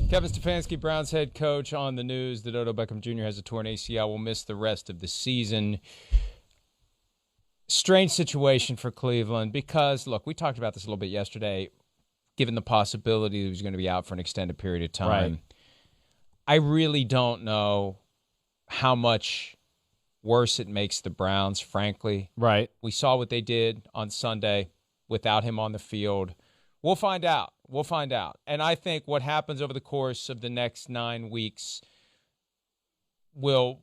Kevin Stefanski, Browns head coach, on the news that Odell Beckham Jr. has a torn ACL, will miss the rest of the season. Strange situation for Cleveland because, look, we talked about this a little bit yesterday, given the possibility that he was going to be out for an extended period of time. Right. I really don't know how much worse it makes the Browns, frankly. Right. We saw what they did on Sunday without him on the field. We'll find out. We'll find out. And I think what happens over the course of the next 9 weeks will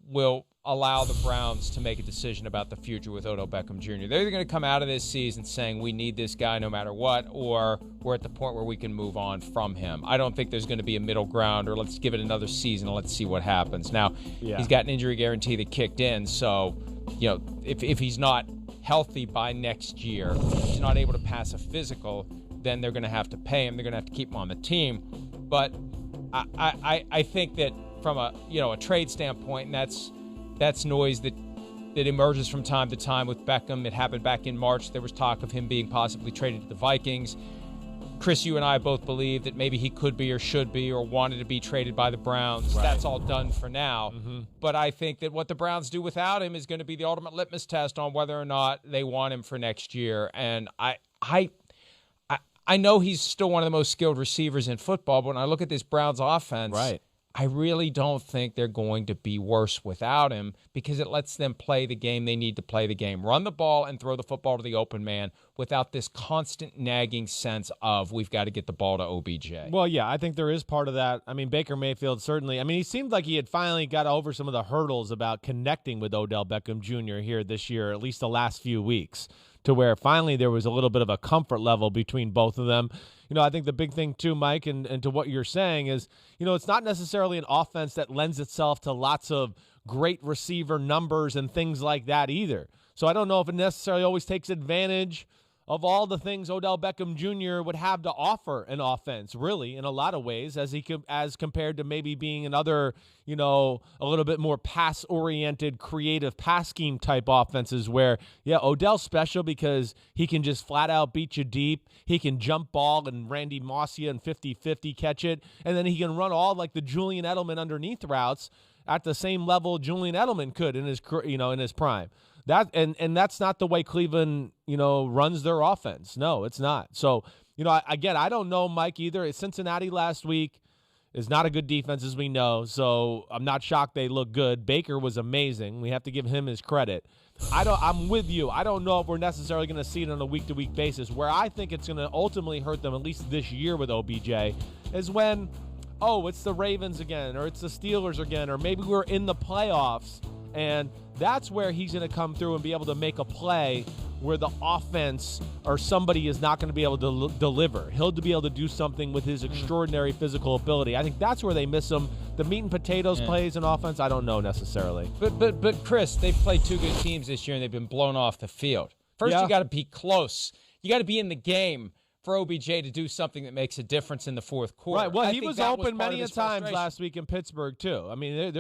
allow the Browns to make a decision about the future with Odell Beckham Jr. They're either going to come out of this season saying we need this guy no matter what, or we're at the point where we can move on from him. I don't think there's going to be a middle ground, or let's give it another season and let's see what happens. Now, He's got an injury guarantee that kicked in, so if he's not healthy by next year, he's not able to pass a physical, then they're going to have to pay him. They're going to have to keep him on the team. But I think that from a trade standpoint, and that's noise that emerges from time to time with Beckham. It happened back in March. There was talk of him being possibly traded to the Vikings. Chris, you and I both believe that maybe he could be or should be or wanted to be traded by the Browns. Right. That's all done for now. Mm-hmm. But I think that what the Browns do without him is going to be the ultimate litmus test on whether or not they want him for next year. And I know he's still one of the most skilled receivers in football, but when I look at this Browns offense, right, I really don't think they're going to be worse without him because it lets them play the game they need to play the game. Run the ball and throw the football to the open man without this constant nagging sense of we've got to get the ball to OBJ. Well, yeah, I think there is part of that. I mean, Baker Mayfield certainly. I mean, he seemed like he had finally got over some of the hurdles about connecting with Odell Beckham Jr. here this year, at least the last few weeks, to where finally there was a little bit of a comfort level between both of them. I think the big thing too, Mike, and to what you're saying is, it's not necessarily an offense that lends itself to lots of great receiver numbers and things like that either. So I don't know if it necessarily always takes advantage of all the things Odell Beckham Jr. would have to offer an offense, really, in a lot of ways, as compared to maybe being another, a little bit more pass-oriented, creative pass scheme type offenses where, Odell's special because he can just flat-out beat you deep. He can jump ball and Randy Moss you and 50-50 catch it, and then he can run all like the Julian Edelman underneath routes at the same level Julian Edelman could in his prime. And that's not the way Cleveland, runs their offense. No, it's not. So, again, I don't know, Mike, either. Cincinnati last week is not a good defense, as we know. So I'm not shocked they look good. Baker was amazing. We have to give him his credit. I'm with you. I don't know if we're necessarily going to see it on a week-to-week basis. Where I think it's going to ultimately hurt them, at least this year with OBJ, is when, it's the Ravens again, or it's the Steelers again, or maybe we're in the playoffs. And that's where he's going to come through and be able to make a play where the offense or somebody is not going to be able to deliver. He'll be able to do something with his extraordinary physical ability. I think that's where they miss him. The meat and potatoes plays in offense, I don't know necessarily. But Chris, they've played two good teams this year and they've been blown off the field. First, you got to be close. You got to be in the game for OBJ to do something that makes a difference in the fourth quarter. Right. Well, he was open many a times last week in Pittsburgh too. I mean,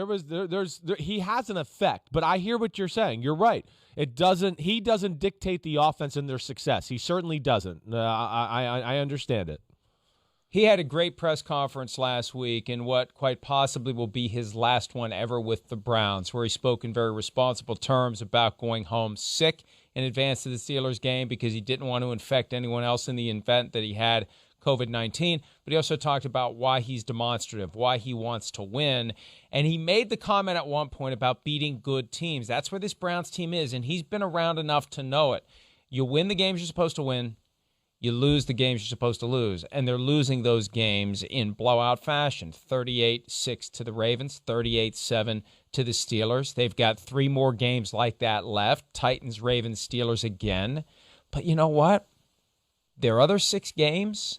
he has an effect. But I hear what you're saying. You're right. He doesn't dictate the offense and their success. He certainly doesn't. I understand it. He had a great press conference last week in what quite possibly will be his last one ever with the Browns, where he spoke in very responsible terms about going home sick in advance of the Steelers game because he didn't want to infect anyone else in the event that he had COVID-19. But he also talked about why he's demonstrative, why he wants to win. And he made the comment at one point about beating good teams. That's where this Browns team is, and he's been around enough to know it. You win the games you're supposed to win. You lose the games you're supposed to lose. And they're losing those games in blowout fashion. 38-6 to the Ravens, 38-7 to the Steelers. They've got 3 more games like that left. Titans, Ravens, Steelers again. But you know what? Their other 6 games,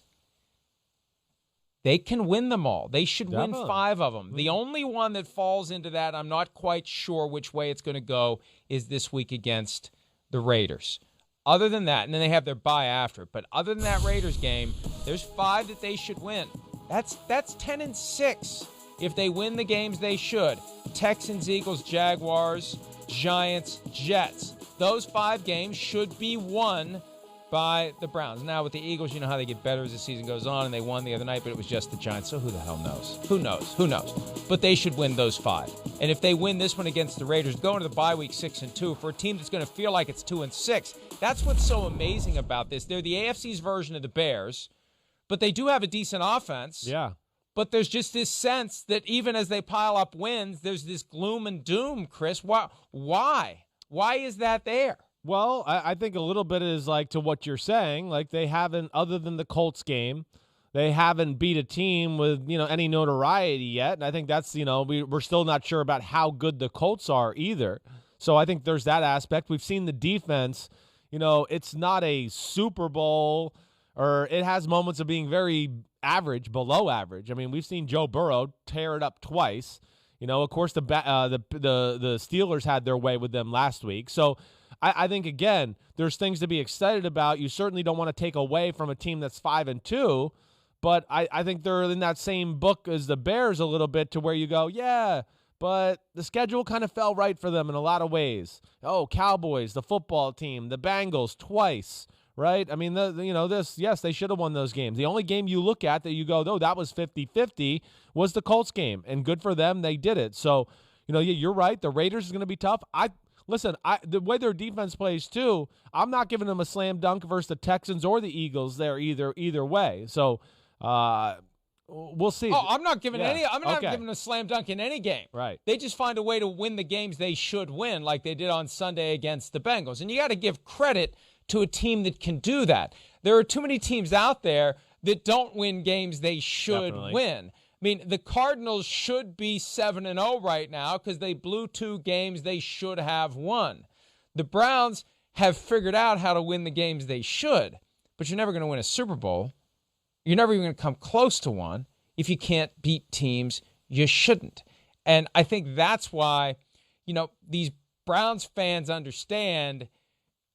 they can win them all. They should win 5 of them. The only one that falls into that, I'm not quite sure which way it's going to go, is this week against the Raiders. Other than that, and then they have their bye after it, but other than that Raiders game, there's 5 that they should win. That's 10-6 if they win the games they should. Texans, Eagles, Jaguars, Giants, Jets. Those 5 games should be won by the Browns. Now, with the Eagles, you know how they get better as the season goes on, and they won the other night, but it was just the Giants, so who the hell knows? Who knows? Who knows? But they should win those 5. And if they win this one against the Raiders, going to the bye week 6-2, for a team that's going to feel like it's 2-6, that's what's so amazing about this. They're the AFC's version of the Bears, but they do have a decent offense. Yeah. But there's just this sense that even as they pile up wins, there's this gloom and doom, Chris. Why? Why is that there? Well, I think a little bit is like to what you're saying. Like they haven't, other than the Colts game, they haven't beat a team with, any notoriety yet. And I think that's, we're still not sure about how good the Colts are either. So I think there's that aspect. We've seen the defense, it's not a Super Bowl, or it has moments of being very average, below average. I mean, we've seen Joe Burrow tear it up twice. Of course, the Steelers had their way with them last week. So I think, again, there's things to be excited about. You certainly don't want to take away from a team that's 5-2, but I think they're in that same book as the Bears a little bit, to where you go, yeah, but the schedule kind of fell right for them in a lot of ways. Oh, Cowboys, the football team, the Bengals twice, right? I mean, yes, they should have won those games. The only game you look at that you go, oh, that was 50-50 was the Colts game, and good for them, they did it. So, you're right. The Raiders is going to be tough. Listen, the way their defense plays too, I'm not giving them a slam dunk versus the Texans or the Eagles there either way. So we'll see. Oh, I'm not giving giving them a slam dunk in any game. Right. They just find a way to win the games they should win, like they did on Sunday against the Bengals. And you got to give credit to a team that can do that. There are too many teams out there that don't win games they should win. I mean, the Cardinals should be 7-0 right now because they blew 2 games they should have won. The Browns have figured out how to win the games they should, but you're never going to win a Super Bowl. You're never even going to come close to one if you can't beat teams you shouldn't. And I think that's why, these Browns fans understand,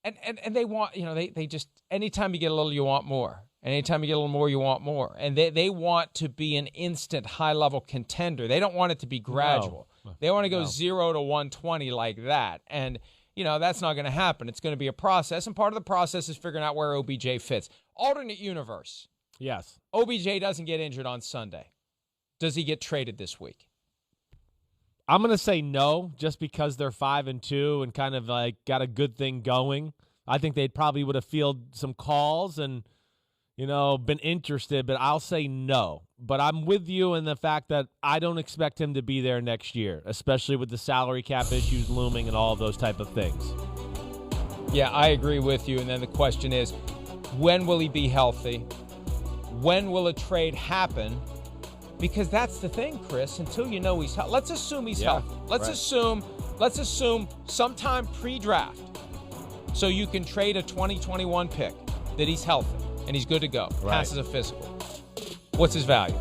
and they want, they just, anytime you get a little, you want more. And anytime you get a little more, you want more. And they want to be an instant high-level contender. They don't want it to be gradual. No. They want to go 0 to 120 like that. And, that's not going to happen. It's going to be a process, and part of the process is figuring out where OBJ fits. Alternate universe. Yes. OBJ doesn't get injured on Sunday. Does he get traded this week? I'm going to say no, just because they're 5-2 and kind of like got a good thing going. I think they probably would have fielded some calls and been interested, but I'll say no. But I'm with you in the fact that I don't expect him to be there next year, especially with the salary cap issues looming and all of those type of things. Yeah, I agree with you. And then the question is, when will he be healthy? When will a trade happen? Because that's the thing, Chris. Until he's healthy. Let's assume he's healthy. Let's assume sometime pre-draft, so you can trade a 2021 pick that he's healthy. And he's good to go. Right. Passes a physical. What's his value?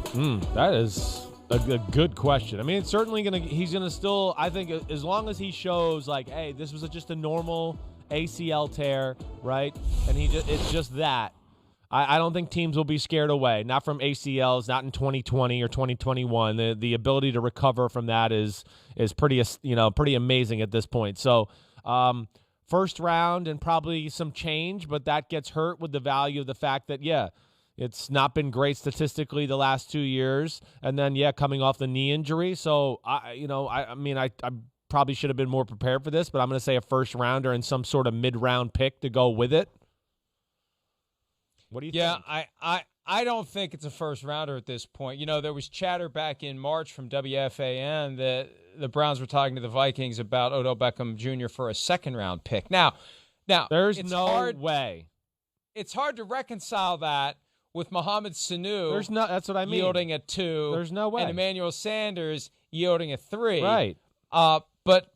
That is a good question. I mean, it's certainly he's going to still, I think, as long as he shows like, hey, this was just a normal ACL tear, right? And it's just that. I don't think teams will be scared away. Not from ACLs, not in 2020 or 2021. The ability to recover from that is pretty amazing at this point. So, first round and probably some change, but that gets hurt with the value of the fact that, it's not been great statistically the last 2 years. And then, coming off the knee injury. So, I probably should have been more prepared for this, but I'm going to say a first rounder and some sort of mid-round pick to go with it. What do you think? I don't think it's a first rounder at this point. There was chatter back in March from WFAN that the Browns were talking to the Vikings about Odell Beckham Jr. for a second-round pick. Now, there's no way. It's hard to reconcile that with Mohamed Sanu. That's what I mean. Yielding a 2. There's no way. And Emmanuel Sanders yielding a 3. Right. But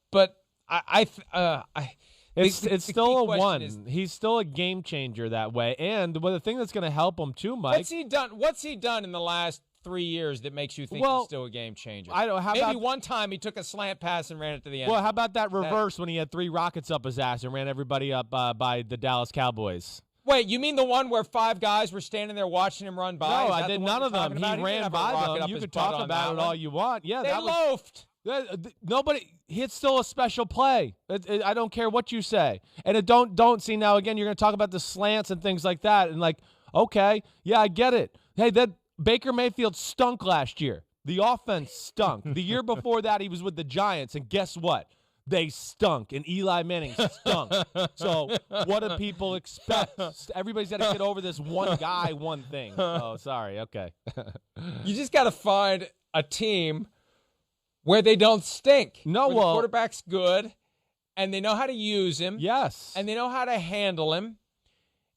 it's still a 1. He's still a game changer that way. And the thing that's going to help him too, Mike. What's he done in the last 3 years that makes you think he's still a game changer? Maybe one time he took a slant pass and ran it to the end. Well, how about that reverse when he had 3 rockets up his ass and ran everybody up by the Dallas Cowboys? Wait, you mean the one where 5 guys were standing there watching him run by? No, I did none of them. He ran by them. You could talk about it all you want. Yeah, they loafed. Nobody. It's still a special play. I don't care what you say. And it don't see now again. You're going to talk about the slants and things like that. And like, okay, yeah, I get it. Hey, that Baker Mayfield stunk last year. The offense stunk. The year before that, he was with the Giants, and guess what? They stunk, and Eli Manning stunk. So what do people expect? Everybody's got to get over this one guy, one thing. Oh, sorry. Okay. You just got to find a team where they don't stink. No, where the quarterback's good, and they know how to use him. Yes. And they know how to handle him,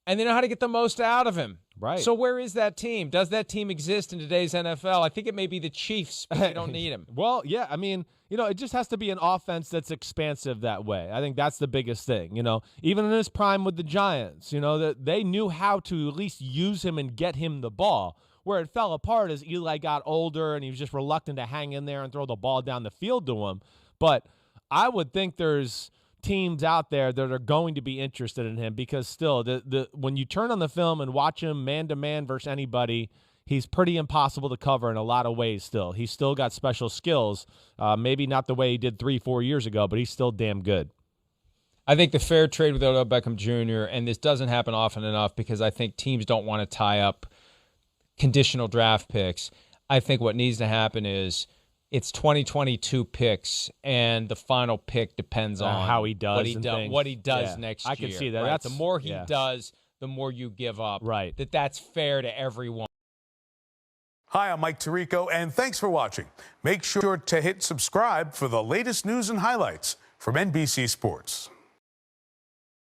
and they know how to get the most out of him. Right. So where is that team? Does that team exist in today's NFL? I think it may be the Chiefs, but they don't need him. Well, yeah, I mean, it just has to be an offense that's expansive that way. I think that's the biggest thing. Even in his prime with the Giants, that they knew how to at least use him and get him the ball. Where it fell apart as Eli got older and he was just reluctant to hang in there and throw the ball down the field to him. But I would think there's teams out there that are going to be interested in him because still, when you turn on the film and watch him man-to-man versus anybody, he's pretty impossible to cover in a lot of ways still. He's still got special skills, maybe not the way he did 3-4 years ago, but he's still damn good. I think the fair trade with Odell Beckham Jr., and this doesn't happen often enough because I think teams don't want to tie up conditional draft picks. I think what needs to happen is it's 2022 picks, and the final pick depends on how he does what he does next year. I can see that. Right? The more he does, the more you give up. Right. That's fair to everyone. Hi, I'm Mike Tirico, and thanks for watching. Make sure to hit subscribe for the latest news and highlights from NBC Sports.